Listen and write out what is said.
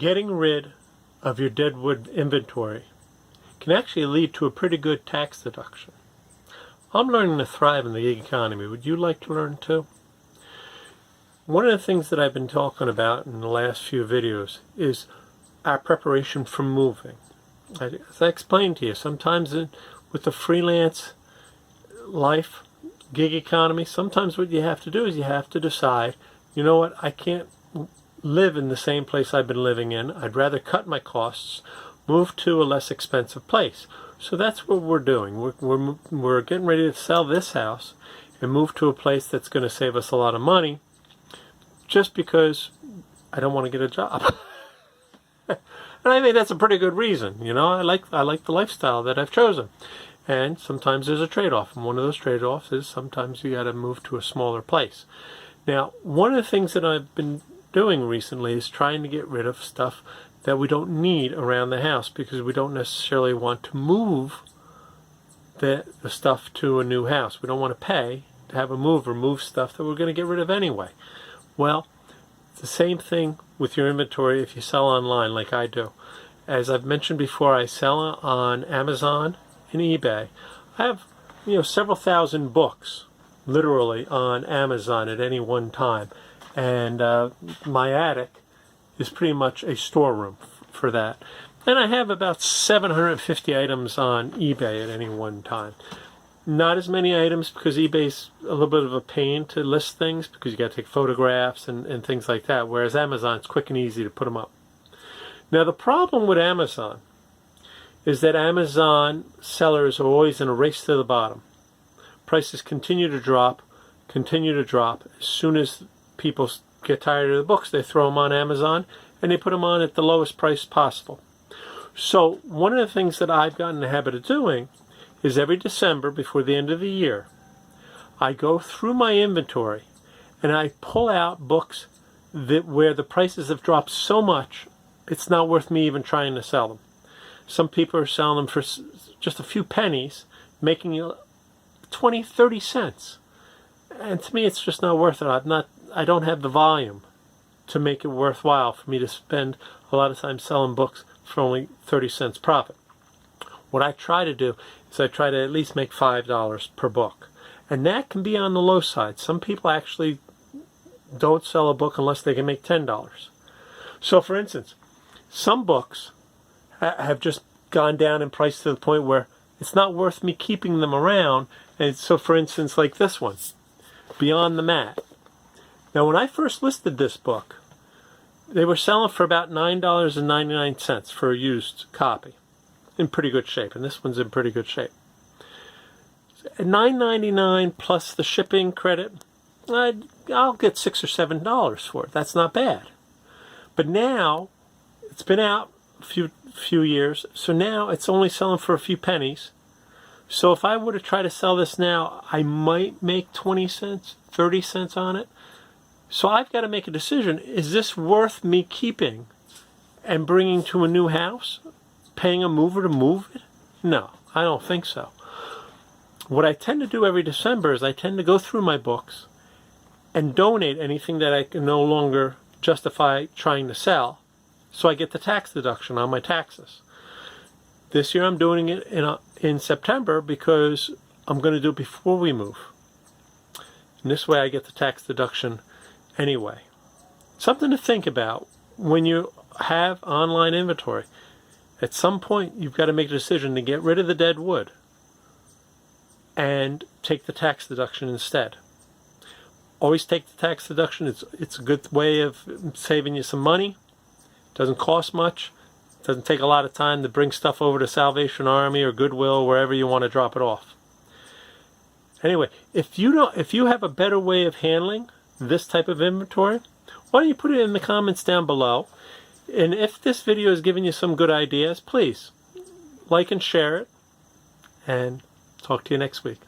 getting rid of your Deadwood inventory can actually lead to a pretty good tax deduction. I'm learning to thrive in the gig economy. Would you like to learn too? One of the things that I've been talking about in the last few videos is our preparation for moving. As I explained to you, sometimes with the freelance life, gig economy, sometimes what you have to do is you have to decide, you know what, I can't live in the same place I've been living in. I'd rather cut my costs, move to a less expensive place. So that's what we're doing. We're getting ready to sell this house and move to a place that's going to save us a lot of money just because I don't want to get a job. And I think that's a pretty good reason. You know, I like the lifestyle that I've chosen. And sometimes there's a trade-off. And one of those trade-offs is sometimes you got to move to a smaller place. Now, one of the things that I've been doing recently is trying to get rid of stuff that we don't need around the house because we don't necessarily want to move the stuff to a new house. We don't want to pay to have a mover move stuff that we're going to get rid of anyway. Well, it's the same thing with your inventory if you sell online like I do. As I've mentioned before, I sell on Amazon and eBay. I have, several thousand books literally on Amazon at any one time. And my attic is pretty much a storeroom for that. And I have about 750 items on eBay at any one time. Not as many items because eBay's a little bit of a pain to list things because you got to take photographs and things like that, whereas Amazon's quick and easy to put them up. Now the problem with Amazon is that Amazon sellers are always in a race to the bottom. Prices continue to drop. As soon as people get tired of the books, they throw them on Amazon and they put them on at the lowest price possible. So one of the things that I've gotten in the habit of doing is every December before the end of the year, I go through my inventory and I pull out books where the prices have dropped so much it's not worth me even trying to sell them. Some people are selling them for just a few pennies, making 20, 30 cents. And to me it's just not worth it. I don't have the volume to make it worthwhile for me to spend a lot of time selling books for only 30 cents profit. What I try to do is I try to at least make $5 per book. And that can be on the low side. Some people actually don't sell a book unless they can make $10. So for instance, some books have just gone down in price to the point where it's not worth me keeping them around. And so for instance, like this one, Beyond the Mat. Now, when I first listed this book, they were selling for about $9.99 for a used copy. In pretty good shape, and this one's in pretty good shape. At $9.99 plus the shipping credit, I'll get $6 or $7 for it. That's not bad. But now, it's been out a few years, so now it's only selling for a few pennies. So if I were to try to sell this now, I might make 20 cents, 30 cents on it. So I've got to make a decision. Is this worth me keeping and bringing to a new house? Paying a mover to move it? No, I don't think so. What I tend to do every December is I tend to go through my books and donate anything that I can no longer justify trying to sell, so I get the tax deduction on my taxes. This year I'm doing it in September because I'm going to do it before we move. And this way I get the tax deduction anyway. Something to think about when you have online inventory. At some point, you've got to make a decision to get rid of the dead wood and take the tax deduction instead. Always take the tax deduction. It's a good way of saving you some money. It doesn't cost much. It doesn't take a lot of time to bring stuff over to Salvation Army or Goodwill, wherever you want to drop it off. Anyway, if you have a better way of handling this type of inventory, why don't you put it in the comments down below? And if this video has given you some good ideas, please like and share it, and talk to you next week.